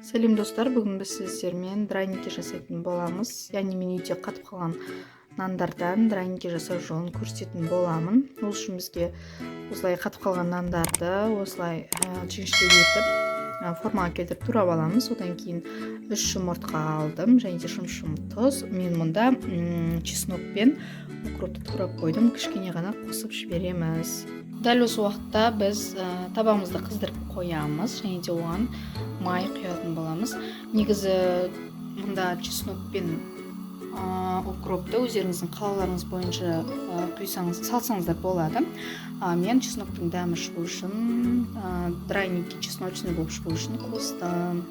Сәлем достар, бүгін біз сіздермен драники жасайтын боламыз. Яғни мен үйде қатып қалған нандардан драники жасау жолын көрсететін боламын. Ол үшін бізге осылай қатып қалған нандарды осылай жіңішке етіп формаға келтіріп турап аламыз. Одан кейін 3 жұмыртқа алдым және де шым тұз. Мен мұнда чеснок пен укропты турап қойдым. Кішкене ғана қосып жібереміз. Дәл осы уақытта біз табамызды қыздырып қоямыз және де оған май құятын боламыз. Негізі мұнда чеснок пен укропты өздеріңіздің қалауларыңыз бойынша құйсаңыз, салсаңыздар болады. Мен чесноктың дәмі шығу үшін, драники чесночный болып шығу үшін қостым.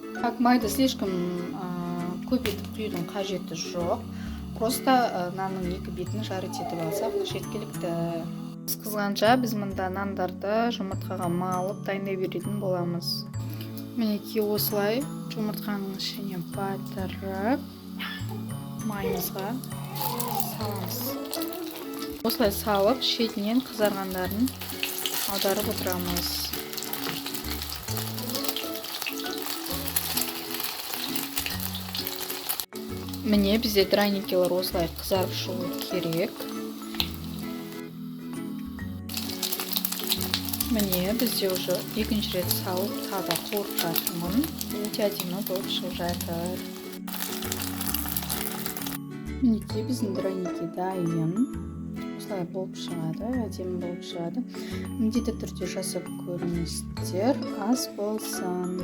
Майды слишком көп етіп құюдың қажеті жоқ. Просто нанның екі бетін жарық етіп алсақ жеткілікті. Қызғанша біз мұнда нандарды жұмыртқаға малып дайындай беретін боламыз. Мінекей осылай жұмыртқаның ішіне батырып майымызға саламыз. Осылай салып шетінен қызарғандарын аударып отырамыз. Міне бізде драникилер осылай қызарып шығу керек. Міне бізде уже екінші рет салып тағы қуырып жатырмын. Өте әдемі болып шығып жатыр. Мінекей біздің драники дайын. Осылай болып шығады, әдемі болып шығады. Міндетті түрде жасап көріңіздер, ас болсын.